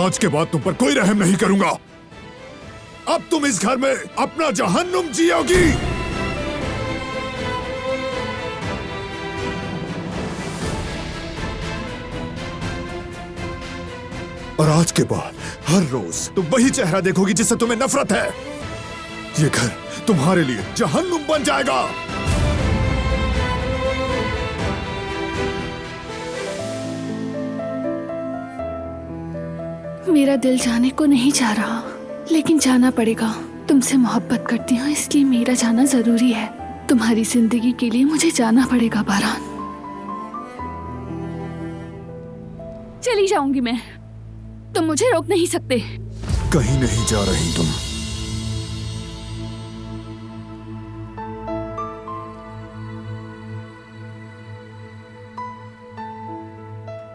आज के बाद तुम पर कोई रहम नहीं करूंगा। अब तुम इस घर में अपना जहन्नुम जियोगी। और आज के बाद हर रोज तुम वही चेहरा देखोगी जिससे तुम्हें नफरत है। ये घर तुम्हारे लिए जहन्नुम बन जाएगा। मेरा दिल जाने को नहीं चाह रहा, लेकिन जाना पड़ेगा। तुमसे मोहब्बत करती हूँ, इसलिए मेरा जाना जरूरी है। तुम्हारी जिंदगी के लिए मुझे जाना पड़ेगा बारान। चली जाऊंगी मैं, तुम मुझे रोक नहीं सकते। कहीं नहीं जा रही तुम।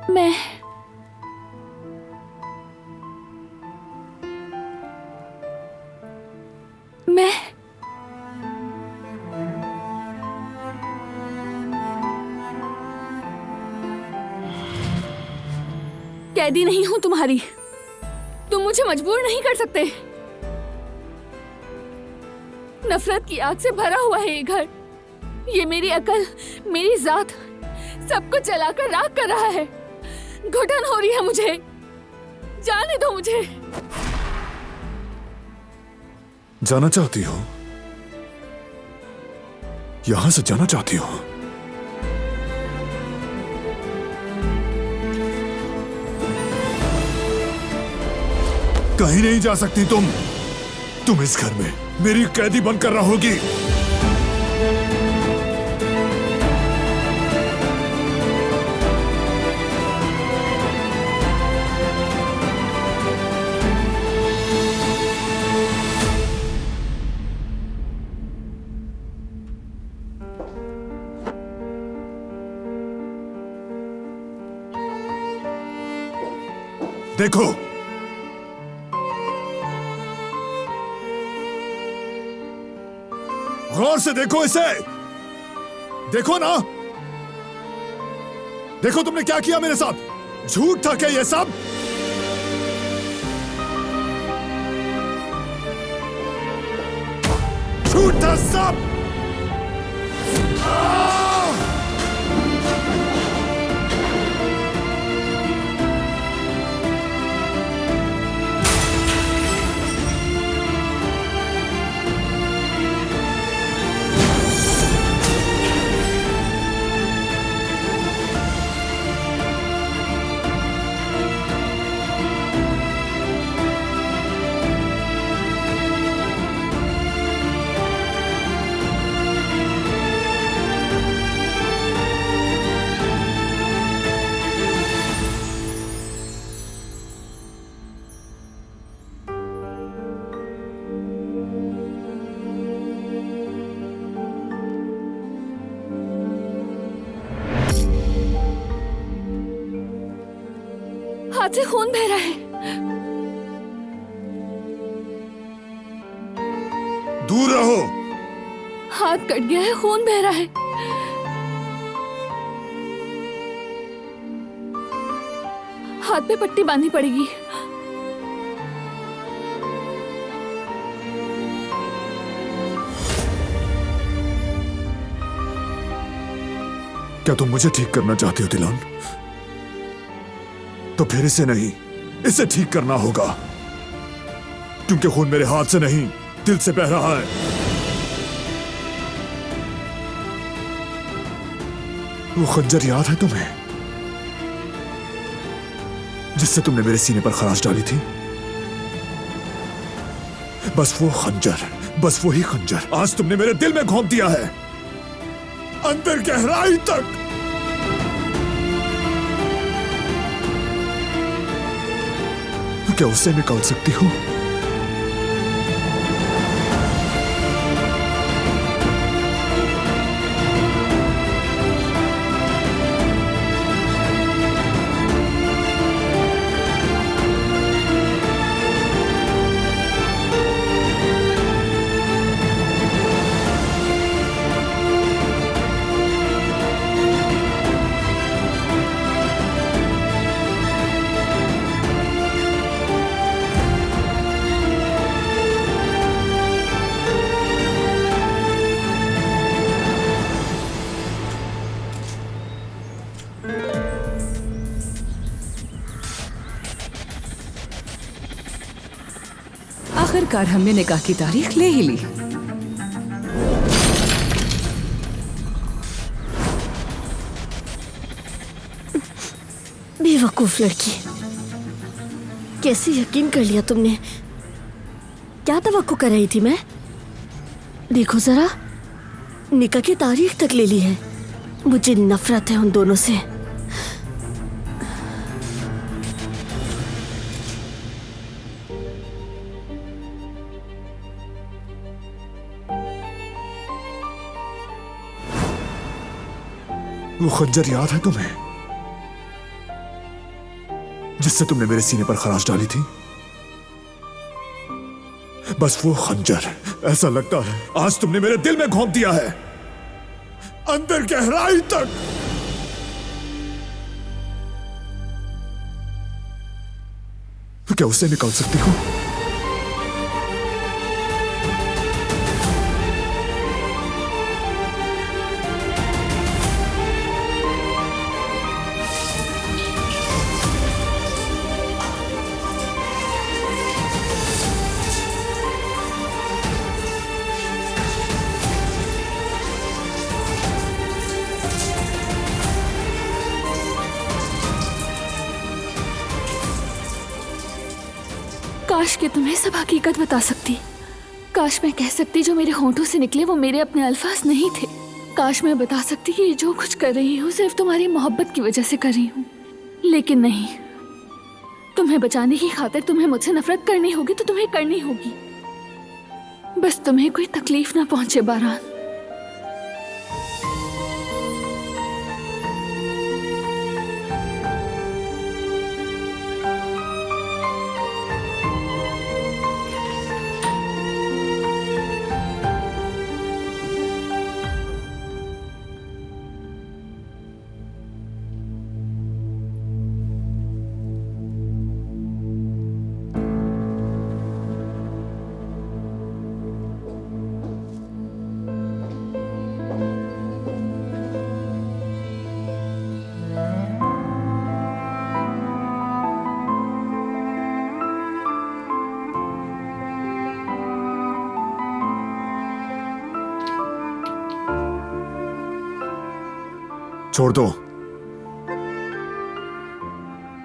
मैं कैदी नहीं हूं तुम्हारी। तुम मुझे मजबूर नहीं कर सकते। नफरत की आग से भरा हुआ है ये घर। ये मेरी अकल, मेरी जात, सब कुछ जलाकर राख कर रहा है। घुटन हो रही है मुझे। जाने दो मुझे। जाना चाहती हो? यहां से जाना चाहती हो? कहीं नहीं जा सकती तुम। तुम इस घर में मेरी कैदी बनकर रहोगी। देखो, गौर से देखो इसे। देखो ना, देखो तुमने क्या किया मेरे साथ। झूठ था क्या ये सब? झूठ था सब। हाथ से खून बह रहा है। दूर रहो। हाथ कट गया है, खून बह रहा है। हाथ पे पट्टी बांधनी पड़ेगी। क्या तुम मुझे ठीक करना चाहती हो दिलान? तो फिर इसे नहीं, इसे ठीक करना होगा, क्योंकि खून मेरे हाथ से नहीं, दिल से बह रहा है। वो खंजर याद है तुम्हें, जिससे तुमने मेरे सीने पर खराश डाली थी? बस वो खंजर, बस वही खंजर आज तुमने मेरे दिल में घोंप दिया है, अंदर गहराई तक। क्या उससे निकाल सकती हो? आखिरकार हमने निकाह की तारीख ले ही ली। बेवकूफ लड़की, कैसे यकीन कर लिया तुमने? क्या तवक्को कर रही थी मैं? देखो जरा, निकाह की तारीख तक ले ली है। मुझे नफरत है उन दोनों से। वो खंजर याद है तुम्हें, जिससे तुमने मेरे सीने पर खराश डाली थी? बस वो खंजर, ऐसा लगता है आज तुमने मेरे दिल में घोंप दिया है, अंदर गहराई तक। तो क्या उसे निकाल सकती हो? काश कि तुम्हें सब हकीकत बता सकती। काश मैं कह सकती जो मेरे होंठों से निकले वो मेरे अपने अल्फाज नहीं थे। काश मैं बता सकती कि ये जो कुछ कर रही हूँ सिर्फ तुम्हारी मोहब्बत की वजह से कर रही हूँ, लेकिन नहीं। तुम्हें बचाने की खातिर तुम्हें मुझसे नफरत करनी होगी तो तुम्हें करनी होगी। बस तुम्हें कोई तकलीफ ना पहुंचे बारान। छोड़ दो,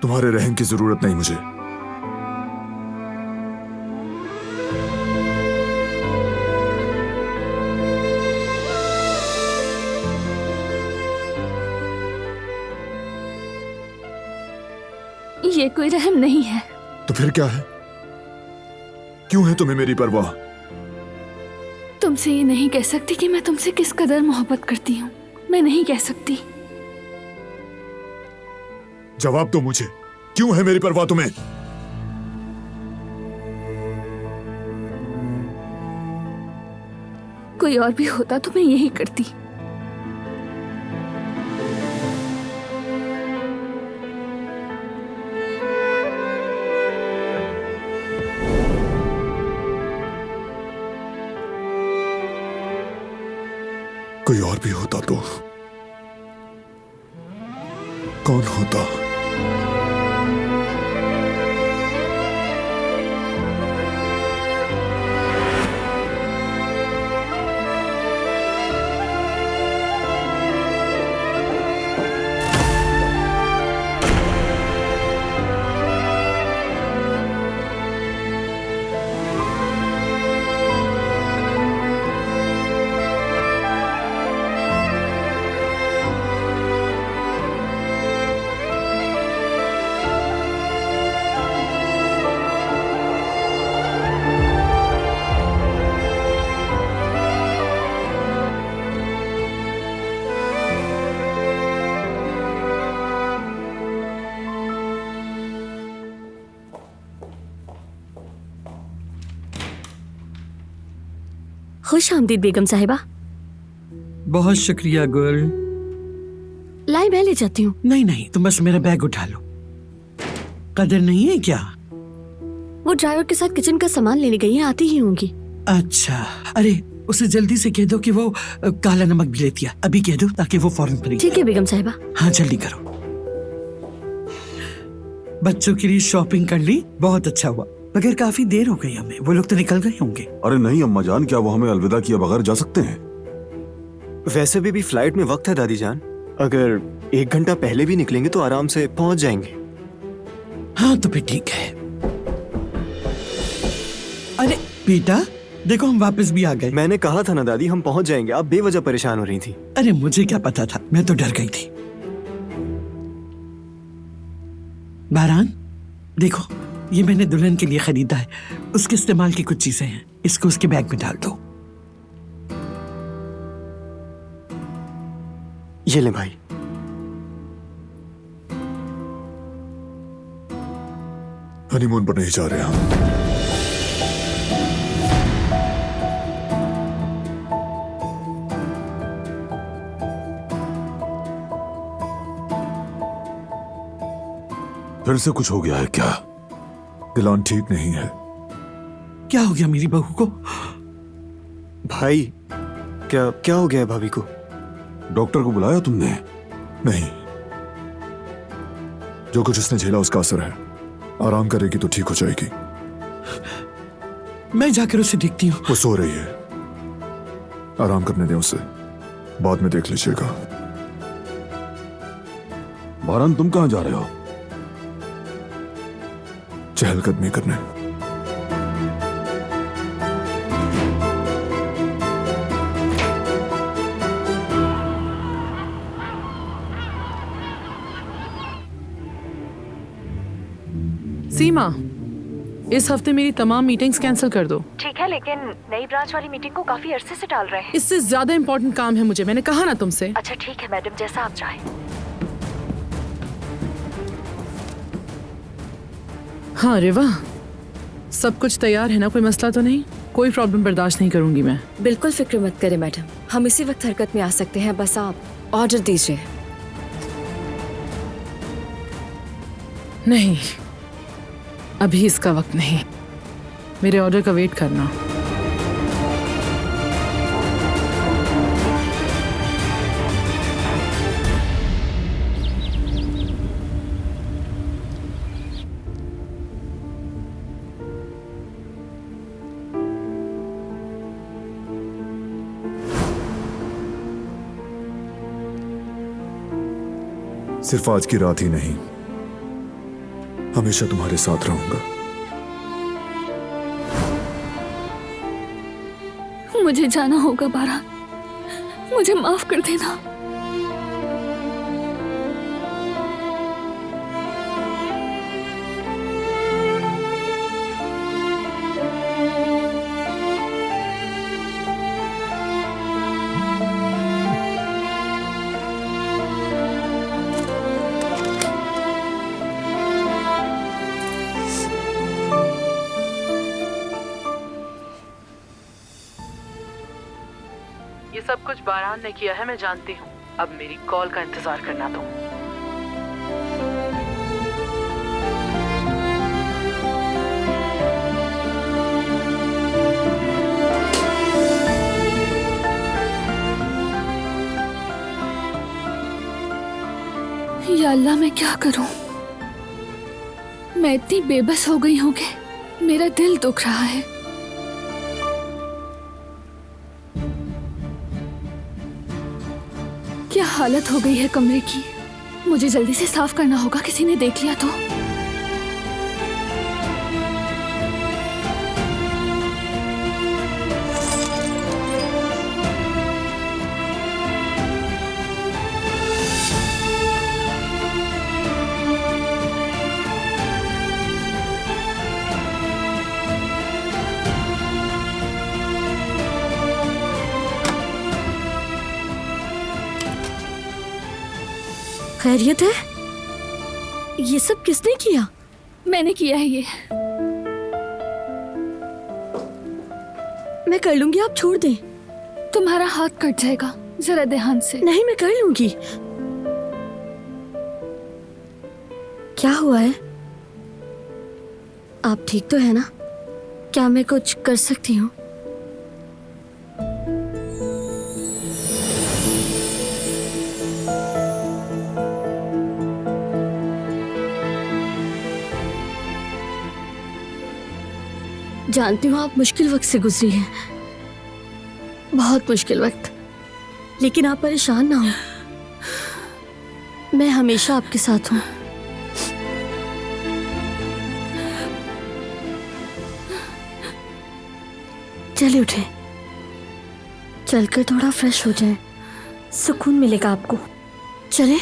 तुम्हारे रहम की जरूरत नहीं मुझे। ये कोई रहम नहीं है। तो फिर क्या है? क्यों है तुम्हें मेरी परवाह? तुमसे ये नहीं कह सकती कि मैं तुमसे किस कदर मोहब्बत करती हूँ। मैं नहीं कह सकती। जवाब दो मुझे, क्यों है मेरी परवाह तुम्हें? कोई और भी होता तो मैं यही करती। कोई और भी होता तो कौन होता? खुश आमदीद बेगम साहिबा। बहुत शुक्रिया गुल। लाई मैं ले जाती हूँ। नहीं नहीं, तुम बस मेरा बैग उठा लो। कदर नहीं है क्या? वो ड्राइवर के साथ किचन का सामान लेने गई है, आती ही होंगी। अच्छा, अरे उसे जल्दी से कह दो कि वो काला नमक भी लेती है। अभी कह दो ताकि वो फौरन खरीद। ठीक है बेगम साहिबा। हाँ जल्दी करो। बच्चों के लिए शॉपिंग कर ली, बहुत अच्छा हुआ। मगर काफी देर हो गई हमें, वो लोग तो निकल गए होंगे। अरे नहीं अम्मा जान, क्या वो हमें अलविदा किए बगैर जा सकते हैं? वैसे भी फ्लाइट में वक्त है दादी जान, अगर 1 घंटा पहले भी निकलेंगे तो आराम से पहुंच जाएंगे। हाँ तो फिर ठीक है। अरे बेटा देखो हम वापस भी आ गए। मैंने कहा था ना दादी, हम पहुंच जाएंगे, आप बेवजह परेशान हो रही थी। अरे मुझे क्या पता था, मैं तो डर गई थी। बारान देखो, ये मैंने दुल्हन के लिए खरीदा है, उसके इस्तेमाल की कुछ चीजें हैं, इसको उसके बैग में डाल दो। ये ले भाई। हनीमून पर नहीं जा रहे हम। फिर से कुछ हो गया है क्या? दिलान ठीक नहीं है। क्या हो गया मेरी बहू को? भाई क्या क्या हो गया है भाभी को? डॉक्टर को बुलाया तुमने? नहीं, जो कुछ उसने झेला उसका असर है। आराम करेगी तो ठीक हो जाएगी। मैं जाकर उसे देखती हूँ। वो सो रही है, आराम करने दें उसे, बाद में देख लीजिएगा। बारान तुम कहां जा रहे हो? चहलकदमी करने। सीमा, इस हफ्ते मेरी तमाम मीटिंग्स कैंसिल कर दो। ठीक है, लेकिन नई ब्रांच वाली मीटिंग को काफी अरसे से टाल रहे हैं। इससे ज्यादा इम्पोर्टेंट काम है मुझे, मैंने कहा ना तुमसे। अच्छा ठीक है मैडम, जैसा आप चाहें। हाँ रिवा, सब कुछ तैयार है ना? कोई मसला तो नहीं? कोई प्रॉब्लम बर्दाश्त नहीं करूंगी मैं। बिल्कुल फिक्र मत करें मैडम, हम इसी वक्त हरकत में आ सकते हैं, बस आप ऑर्डर दीजिए। नहीं, अभी इसका वक्त नहीं, मेरे ऑर्डर का वेट करना। सिर्फ आज की रात ही नहीं, हमेशा तुम्हारे साथ रहूंगा। मुझे जाना होगा बारान, मुझे माफ कर देना। ये सब कुछ बारान ने किया है, मैं जानती हूँ। अब मेरी कॉल का इंतजार करना तुम। या अल्लाह, मैं क्या करूं? मैं इतनी बेबस हो गई हूं कि मेरा दिल दुख रहा है। क्या हालत हो गई है कमरे की। मुझे जल्दी से साफ करना होगा, किसी ने देख लिया तो। खैरियत है? ये सब किसने किया? मैंने किया है ये। मैं कर लूंगी, आप छोड़ दें। तुम्हारा हाथ कट जाएगा, जरा ध्यान से। नहीं, मैं कर लूंगी। क्या हुआ है? आप ठीक तो है ना? क्या मैं कुछ कर सकती हूँ? जानती हूँ आप मुश्किल वक्त से गुजरी हैं, बहुत मुश्किल वक्त, लेकिन आप परेशान ना हो, मैं हमेशा आपके साथ हूँ। चलिए उठे, चलकर थोड़ा फ्रेश हो जाए, सुकून मिलेगा आपको। चले।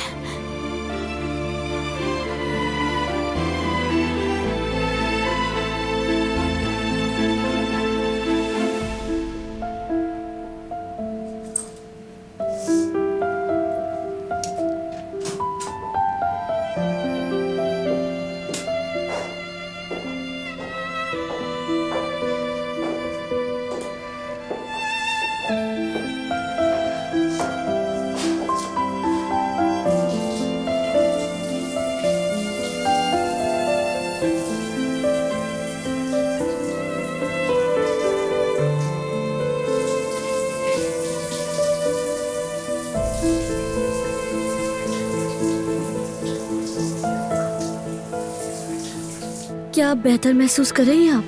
क्या आप बेहतर महसूस कर रही हैं आप?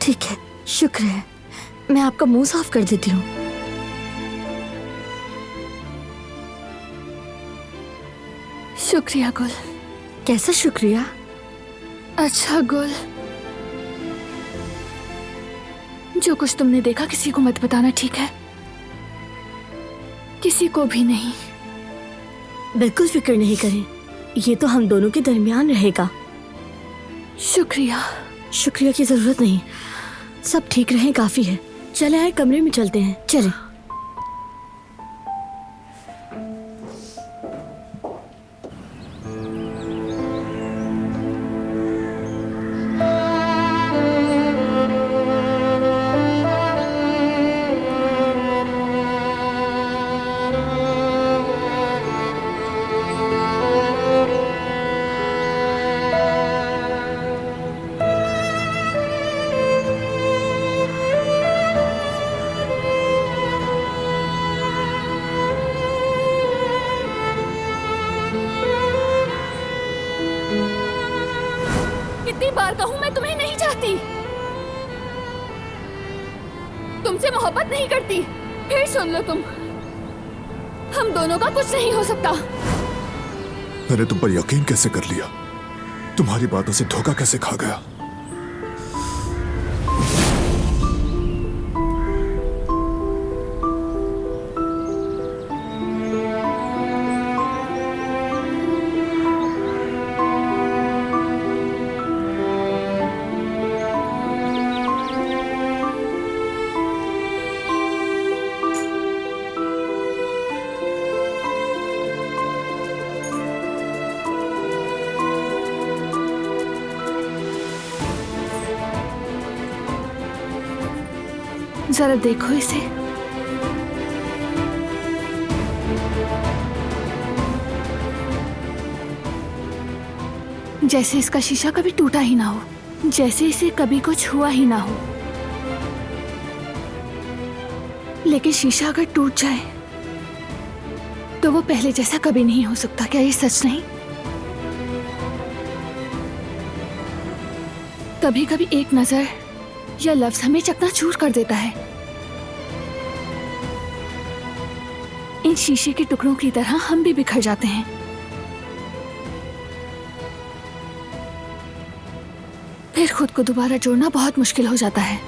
ठीक है, शुक्र है। मैं आपका मुंह साफ कर देती हूँ। शुक्रिया गुल। कैसा शुक्रिया? अच्छा गुल, जो कुछ तुमने देखा किसी को मत बताना, ठीक है? किसी को भी नहीं। बिल्कुल फिक्र नहीं करें, ये तो हम दोनों के दरमियान रहेगा। शुक्रिया। शुक्रिया की जरूरत नहीं, सब ठीक रहे काफी है। चले आए, कमरे में चलते हैं। चले। कितनी बार कहूं मैं तुम्हें नहीं चाहती, तुमसे मोहब्बत नहीं करती। फिर सुन लो तुम, हम दोनों का कुछ नहीं हो सकता। मैंने तुम पर यकीन कैसे कर लिया? तुम्हारी बातों से धोखा कैसे खा गया? जरा देखो इसे। जैसे इसका शीशा कभी टूटा ही ना हो, जैसे इसे कभी कुछ हुआ ही ना हो। लेकिन शीशा अगर टूट जाए तो वो पहले जैसा कभी नहीं हो सकता। क्या ये सच नहीं? कभी कभी एक नजर या लफ्ज हमें चकनाचूर कर देता है। इन शीशे के टुकड़ों की तरह हम भी बिखर जाते हैं। फिर खुद को दोबारा जोड़ना बहुत मुश्किल हो जाता है।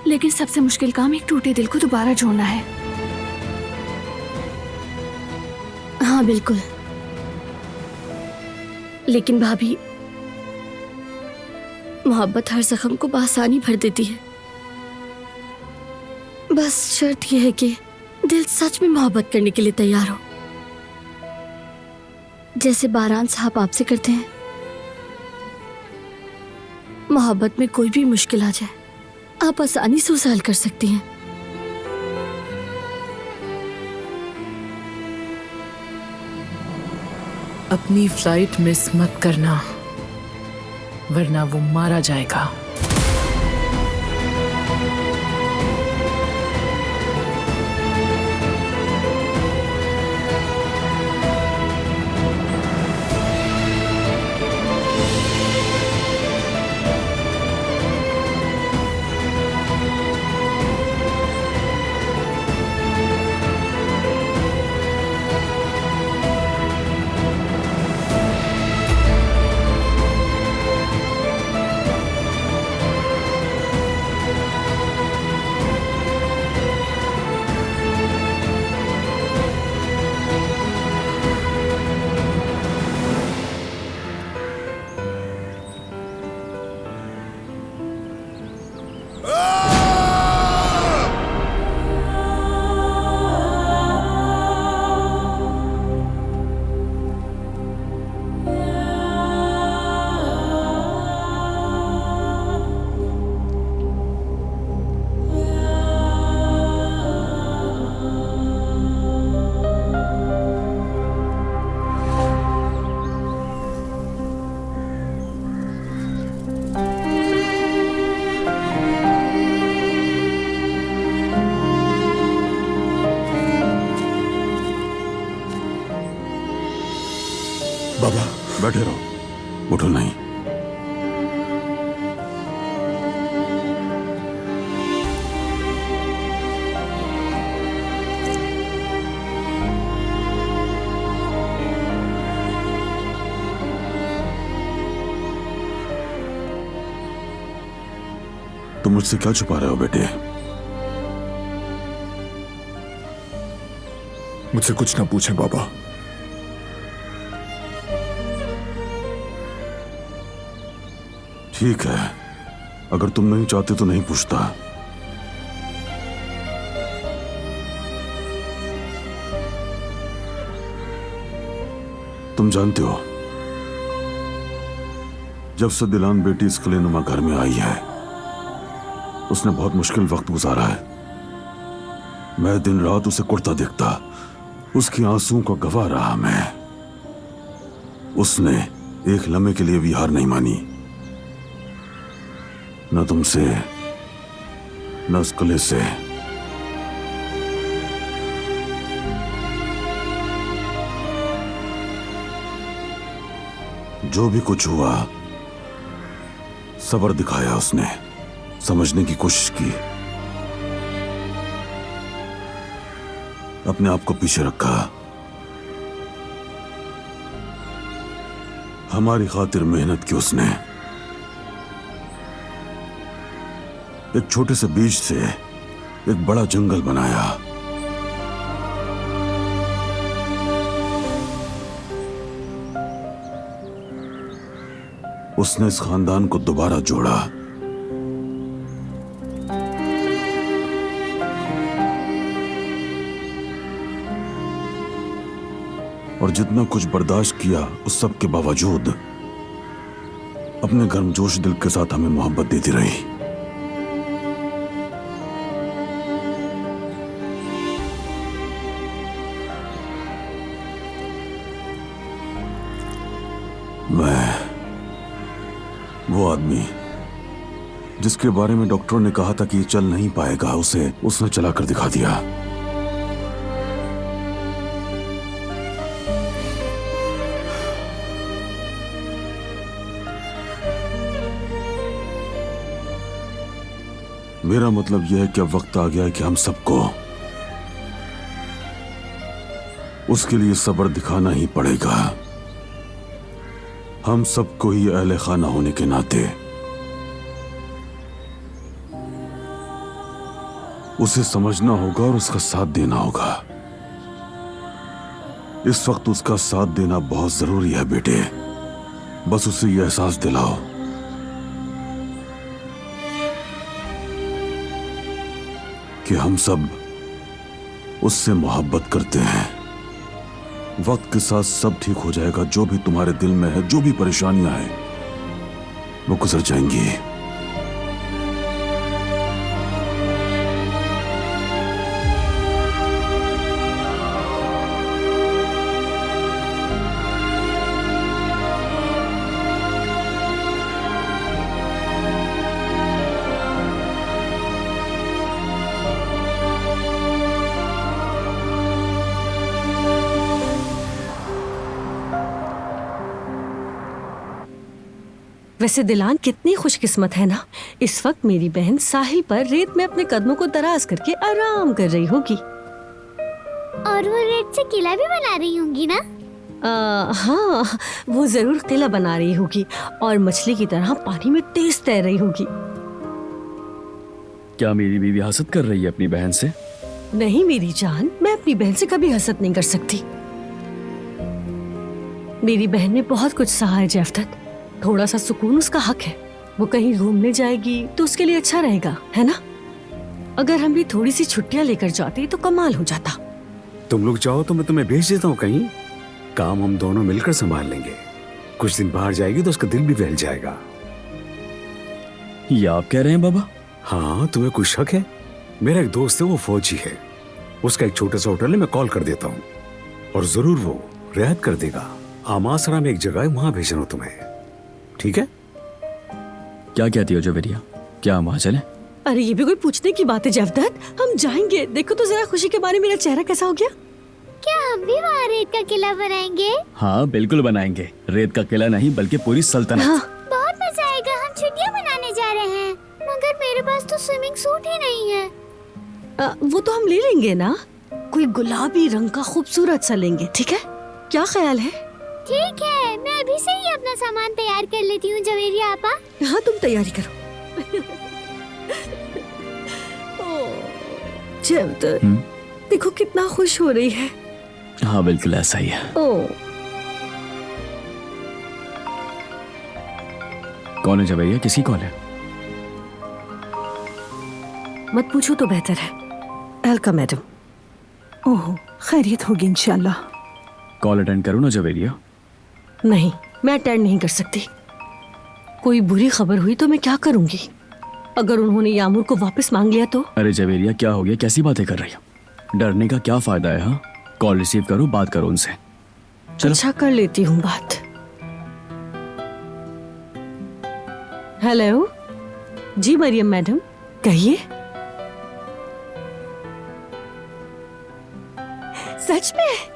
लेकिन सबसे मुश्किल काम एक टूटे दिल को दोबारा जोड़ना है। हाँ बिल्कुल, लेकिन भाभी, मोहब्बत हर जख्म को बआसानी भर देती है। बस शर्त यह है कि दिल सच में मोहब्बत करने के लिए तैयार हो, जैसे बारान साहब आपसे करते हैं। मोहब्बत में कोई भी मुश्किल आ जाए, आप आसानी से उसे हल कर सकती हैं। अपनी फ्लाइट मिस मत करना, वरना वो मारा जाएगा। बैठे रहो, उठो नहीं। तुम मुझसे क्या छुपा रहे हो बेटे? मुझसे कुछ ना पूछें बाबा। ठीक है, अगर तुम नहीं चाहते तो नहीं पूछता। तुम जानते हो, जब से दिलान बेटी इस किलेनुमा घर में आई है, उसने बहुत मुश्किल वक्त गुजारा है। मैं दिन रात उसे कुड़ता देखता, उसकी आंसुओं का गवाह रहा मैं। उसने एक लम्हे के लिए भी हार नहीं मानी, न तुमसे न उस किले से। जो भी कुछ हुआ, सब्र दिखाया उसने, समझने की कोशिश की, अपने आप को पीछे रखा। हमारी खातिर मेहनत की उसने। एक छोटे से बीज से एक बड़ा जंगल बनाया। उसने इस खानदान को दोबारा जोड़ा। और जितना कुछ बर्दाश्त किया, उस सब के बावजूद अपने गर्मजोश दिल के साथ हमें मोहब्बत देती रही। मैं वो आदमी जिसके बारे में डॉक्टरों ने कहा था कि ये चल नहीं पाएगा, उसने चलाकर दिखा दिया। मेरा मतलब यह है कि अब वक्त आ गया है कि हम सबको उसके लिए सब्र दिखाना ही पड़ेगा। हम सबको ही अहले खाना होने के नाते उसे समझना होगा और उसका साथ देना होगा। इस वक्त उसका साथ देना बहुत जरूरी है बेटे। बस उसे यह एहसास दिलाओ कि हम सब उससे मोहब्बत करते हैं। वक्त के साथ सब ठीक हो जाएगा। जो भी तुम्हारे दिल में है, जो भी परेशानियां हैं, वो गुजर जाएंगी। वैसे दिलान कितनी खुशकिस्मत है ना, इस वक्त मेरी बहन साहिल पर रेत में अपने कदमों को दराज करके आराम कर रही होगी। और वो रेत से किला भी बना रही होंगी ना? हाँ, वो जरूर किला बना रही होगी और मछली की तरह पानी में तेज तैर रही होगी। क्या मेरी बीवी हसद कर रही है अपनी बहन से? नहीं मेरी जान, मैं अपनी बहन से कभी हसद नहीं कर सकती। मेरी बहन ने बहुत कुछ सहा है जैफ्तत, थोड़ा सा सुकून उसका हक है। वो कहीं घूमने जाएगी तो उसके लिए अच्छा रहेगा, है ना? अगर हम भी थोड़ी सी छुट्टियां लेकर जाते तो कमाल हो जाता। तुम लोग जाओ तो मैं तुम्हें भेज देता हूँ कहीं। काम हम दोनों मिलकर संभाल लेंगे। कुछ दिन बाहर जाएगी तो उसका दिल भी बहल जाएगा। ये आप कह रहे हैं बाबा? हाँ, तुम्हें कुछ शक है? मेरा एक दोस्त है, वो फौजी है। उसका एक छोटा सा होटल है, मैं कॉल कर देता हूँ और जरूर वो रियायत कर देगा। आमासरा में एक जगह है, वहां भेजना हो तुम्हें, ठीक है? क्या कहती हो जवेरिया, क्या हम वहां चलें? अरे ये भी कोई पूछने की बात है जैफ्तत, हम जाएंगे। देखो तो जरा खुशी के बारे मेरा चेहरा कैसा हो गया। क्या हम भी वहाँ रेत का किला बनाएंगे? हाँ बिल्कुल बनाएंगे। रेत का किला नहीं बल्कि पूरी सल्तनत। हाँ। बहुत मजा आएगा। हम छुट्टियां मनाने जा रहे हैं, मगर मेरे पास तो स्विमिंग सूट ही नहीं है। वो तो हम ले लेंगे ना, कोई गुलाबी रंग का खूबसूरत सा लेंगे, ठीक है? क्या ख्याल है? ठीक है, मैं अभी से ही अपना सामान तैयार कर लेती हूँ जवेरिया आपा। हाँ, तुम तैयारी करो। जवेद, देखो कितना खुश हो रही है। हाँ बिल्कुल ऐसा ही है। कौन है जवेरिया, किसकी कॉल है? मत पूछो तो बेहतर है। अलका मैडम। ओह, खैरियत होगी इंशाल्लाह। कॉल अटेंड करूँ ना जवेरिया? नहीं, मैं अटेंड नहीं कर सकती। कोई बुरी खबर हुई तो मैं क्या करूंगी? अगर उन्होंने यामुर को वापस मांग लिया तो? अरे जवेरिया क्या हो गया, कैसी बातें कर रही हो? डरने का क्या फायदा है? हाँ, कॉल रिसीव करो, बात करो उनसे। चलो। अच्छा, कर लेती हूँ बात। हेलो जी मरियम मैडम, कहिए। सच में?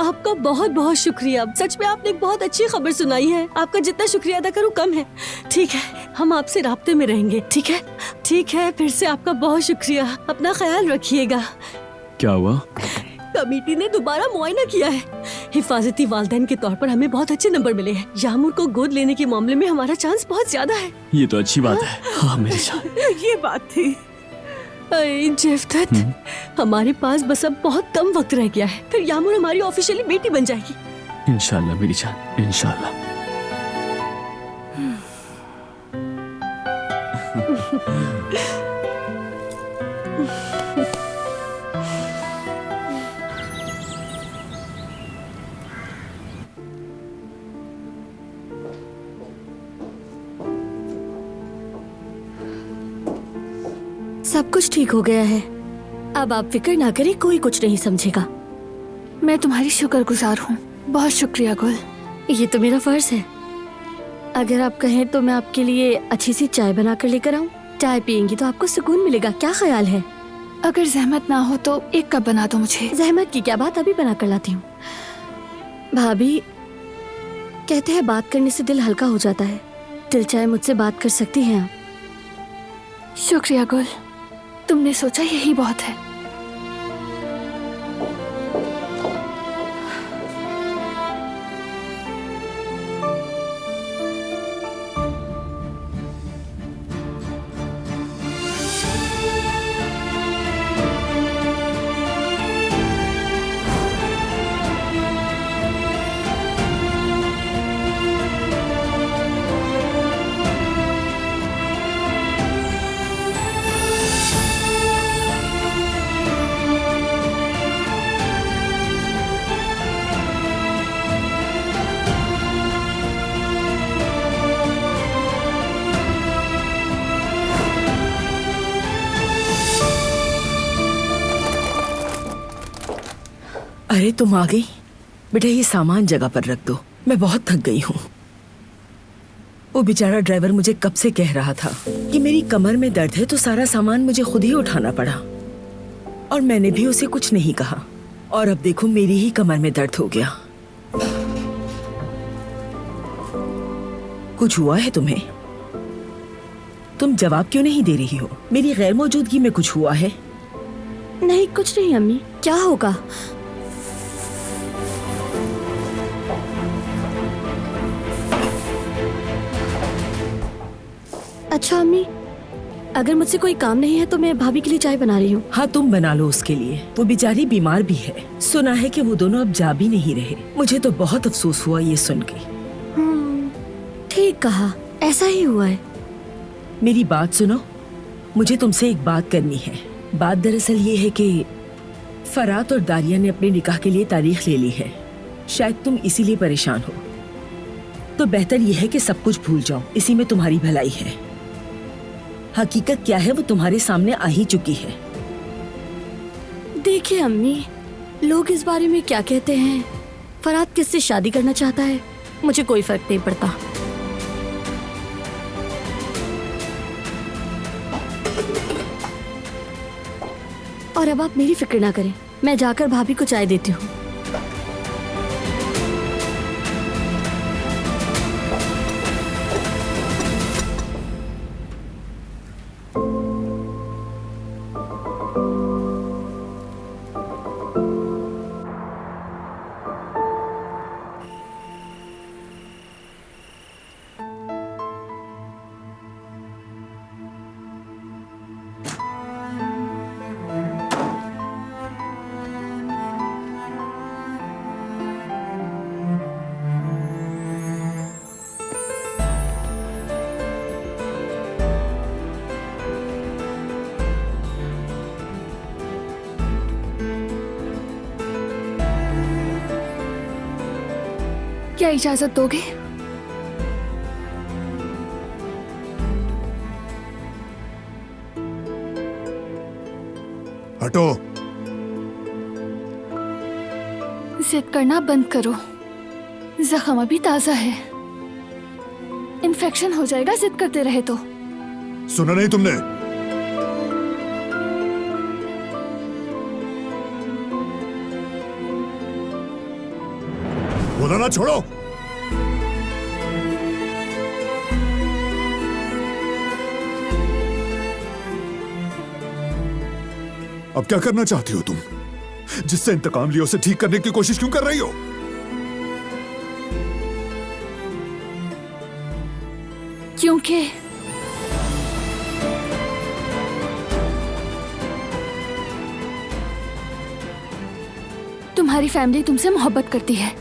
आपका बहुत बहुत शुक्रिया। सच में आपने एक बहुत अच्छी खबर सुनाई है। आपका जितना शुक्रिया अदा करूं कम है। ठीक है, हम आपसे राब्ते में रहेंगे। ठीक है? ठीक है, फिर से आपका बहुत शुक्रिया। अपना ख्याल रखिएगा। क्या हुआ? कमेटी ने दोबारा मुआयना किया है। हिफाजती वालदैन के तौर पर हमें बहुत अच्छे नंबर मिले हैं। यामुर को गोद लेने के मामले में हमारा चांस बहुत ज्यादा है। ये तो अच्छी बात है। हाँ मेरी जान। ये बात थी। जेफ्तत, हमारे पास बस अब बहुत कम वक्त रह गया है, फिर यामुर हमारी ऑफिशियली बेटी बन जाएगी। इंशाल्लाह मेरी जान, इंशाल्लाह। सब कुछ ठीक हो गया है। अब आप फिक्र ना करें, कोई कुछ नहीं समझेगा। मैं तुम्हारी शुक्रगुजार हूँ। बहुत शुक्रिया गुल। ये तो मेरा फर्ज है। अगर आप कहें तो मैं आपके लिए अच्छी सी चाय बना कर लेकर आऊँ। चाय पियेंगी तो आपको सुकून मिलेगा। क्या ख्याल है? अगर जहमत ना हो तो एक कप बना दो मुझे। जहमत की क्या बात, अभी बना कर लाती हूँ। भाभी कहते हैं बात करने से दिल हल्का हो जाता है। दिल चाहे मुझसे बात कर सकती हैं आप। शुक्रिया गुल, तुमने सोचा यही बहुत है। अरे तुम आ गई। बेटा ये सामान जगह पर रख दो, मैं बहुत थक गई हूँ। वो बेचारा ड्राइवर मुझे कब से कह रहा था कि मेरी कमर में दर्द है, तो सारा सामान मुझे खुद ही उठाना पड़ा और मैंने भी उसे कुछ नहीं कहा। और अब देखो मेरी ही कमर में दर्द हो गया। कुछ हुआ है तुम्हें? तुम जवाब क्यों नहीं दे रही हो? मेरी गैर मौजूदगी में कुछ हुआ है? नहीं, कुछ नहीं अम्मी। क्या होगा? अच्छा अम्मी, अगर मुझसे कोई काम नहीं है तो मैं भाभी के लिए चाय बना रही हूँ। हाँ तुम बना लो उसके लिए। वो बेचारी बीमार भी है। सुना है कि वो दोनों अब जा भी नहीं रहे। मुझे तो बहुत अफसोस हुआ ये सुन के। ठीक कहा, ऐसा ही हुआ है। मेरी बात सुनो, मुझे तुमसे एक बात करनी है। बात दरअसल ये है कि फरात और दारिया ने अपने निकाह के लिए तारीख ले ली है। शायद तुम इसीलिए परेशान हो। तो बेहतर यह है कि सब कुछ भूल जाओ, इसी में तुम्हारी भलाई है। हकीकत क्या है वो तुम्हारे सामने आ ही चुकी है। देखिए अम्मी, लोग इस बारे में क्या कहते हैं, फरात किससे शादी करना चाहता है, मुझे कोई फर्क नहीं पड़ता। और अब आप मेरी फिक्र ना करें, मैं जाकर भाभी को चाय देती हूँ। क्या इजाजत दोगे? हटो। जिद करना बंद करो। जख्म अभी ताजा है, इन्फेक्शन हो जाएगा जिद करते रहे तो। सुना नहीं तुमने? बोला ना छोड़ो। अब क्या करना चाहती हो तुम? जिससे इंतकाम लिया उसे ठीक करने की कोशिश क्यों कर रही हो? क्योंकि तुम्हारी फैमिली तुमसे मोहब्बत करती है।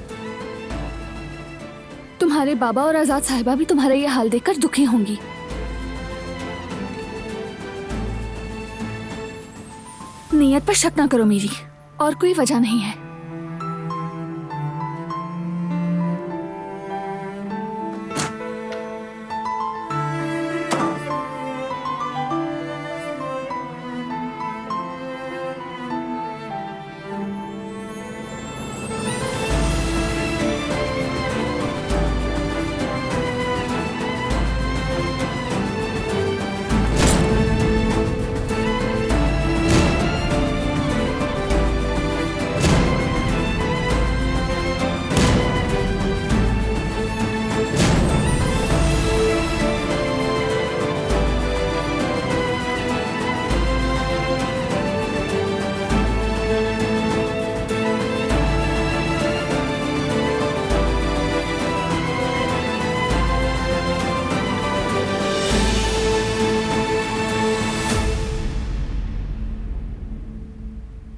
तुम्हारे बाबा और आजाद साहिबा भी तुम्हारा ये हाल देखकर दुखी होंगी। नीयत पर शक ना करो मेरी, और कोई वजह नहीं है।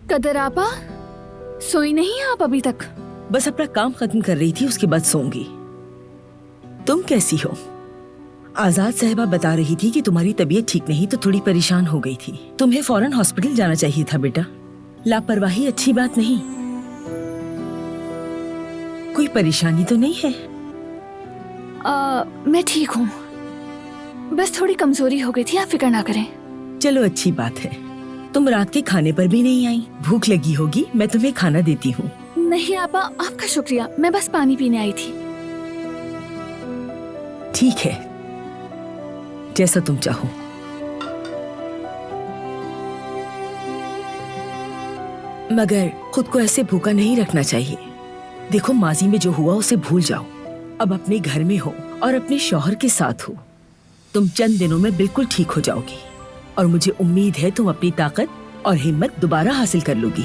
कदर आपा, सोई नहीं आप अभी तक? बस अपना काम खत्म कर रही थी, उसके बाद सोऊंगी। तुम कैसी हो? आजाद साहिबा बता रही थी कि तुम्हारी तबीयत ठीक नहीं तो थोड़ी परेशान हो गई थी। तुम्हें फौरन हॉस्पिटल जाना चाहिए था बेटा। लापरवाही अच्छी बात नहीं। कोई परेशानी तो नहीं है? मैं ठीक हूँ, बस थोड़ी कमजोरी हो गई थी, आप फिक्र ना करें। चलो अच्छी बात है। तुम रात के खाने पर भी नहीं आई। भूख लगी होगी, मैं तुम्हें खाना देती हूँ। नहीं आपा, आपका शुक्रिया, मैं बस पानी पीने आई थी। ठीक है, जैसा तुम चाहो। मगर खुद को ऐसे भूखा नहीं रखना चाहिए। देखो, माजी में जो हुआ उसे भूल जाओ। अब अपने घर में हो और अपने शौहर के साथ हो। तुम चंद दिनों में बिल्कुल ठीक हो जाओगी और मुझे उम्मीद है तुम अपनी ताकत और हिम्मत दोबारा हासिल कर लोगी।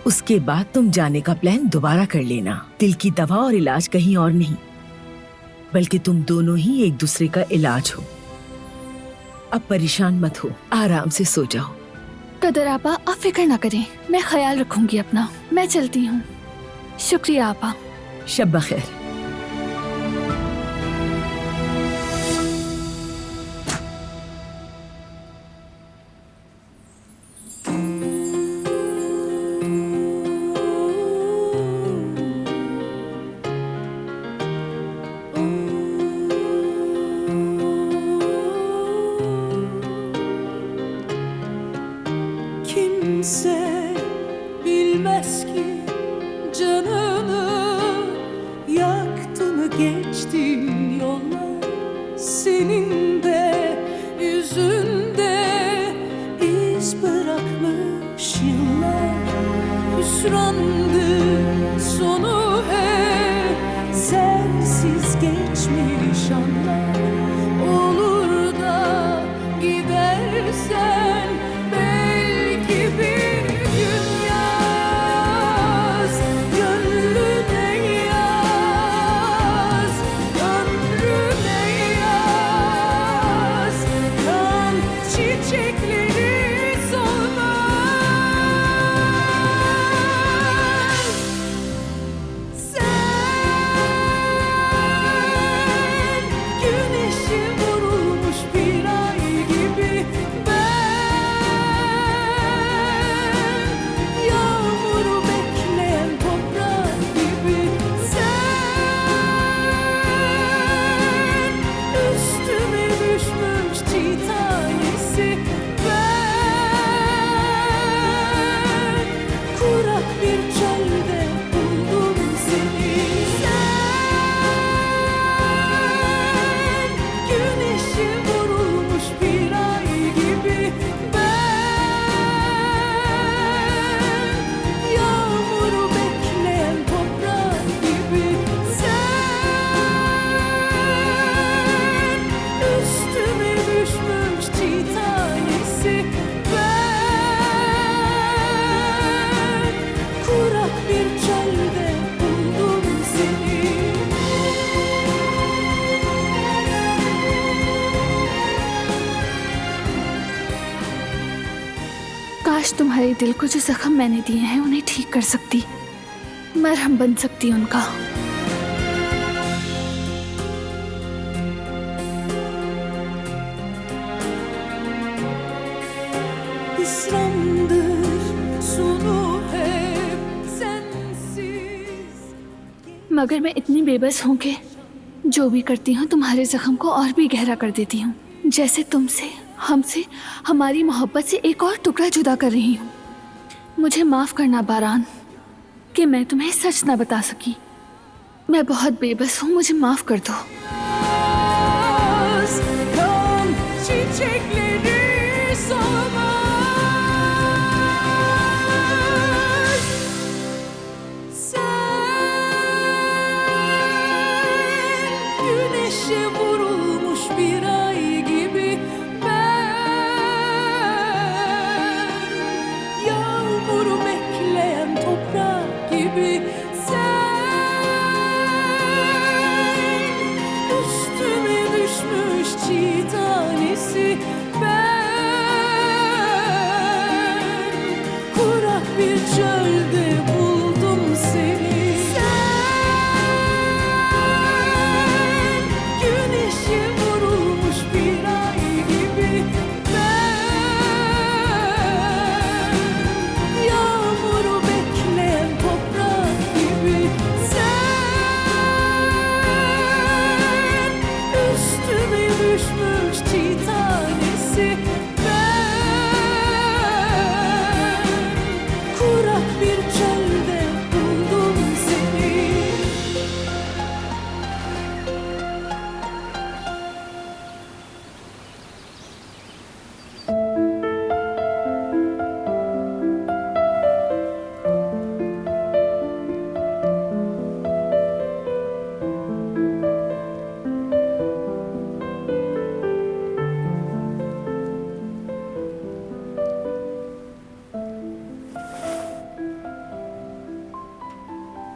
उसके बाद तुम जाने का प्लान दोबारा कर लेना। दिल की दवा और इलाज कहीं और नहीं, बल्कि तुम दोनों ही एक दूसरे का इलाज हो। अब परेशान मत हो, आराम से सो जाओ। कदर आपा, आप फिक्र ना करें, मैं ख्याल रखूंगी अपना। मैं चलती हूँ। शुक्रिया आपा। शब बखैर। Kimse bilmez ki canını yaktı mı geçtiğin yollar. Senin de yüzünde iz bırakmış yıllar. Hüsrandı sonu hep sensiz geçmiş anlar. Olur da gidersen belki bir काश तुम्हारे दिल को जो जख्म मैंने दिए हैं उन्हें ठीक कर सकती, मरहम बन सकती उनका। मगर मैं इतनी बेबस हूँ कि जो भी करती हूँ तुम्हारे जख्म को और भी गहरा कर देती हूँ। जैसे तुमसे, हमसे, हमारी मोहब्बत से एक और टुकड़ा जुदा कर रही हूँ। मुझे माफ़ करना बारान कि मैं तुम्हें सच ना बता सकी। मैं बहुत बेबस हूँ, मुझे माफ़ कर दो।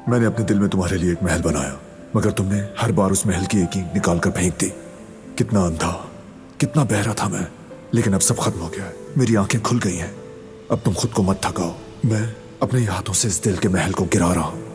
मैंने अपने दिल में तुम्हारे लिए एक महल बनाया, मगर तुमने हर बार उस महल की एक ईंट निकाल कर फेंक दी। कितना अंधा, कितना बहरा था मैं, लेकिन अब सब खत्म हो गया है। मेरी आंखें खुल गई हैं। अब तुम खुद को मत थकाओ, मैं अपने हाथों से इस दिल के महल को गिरा रहा हूं।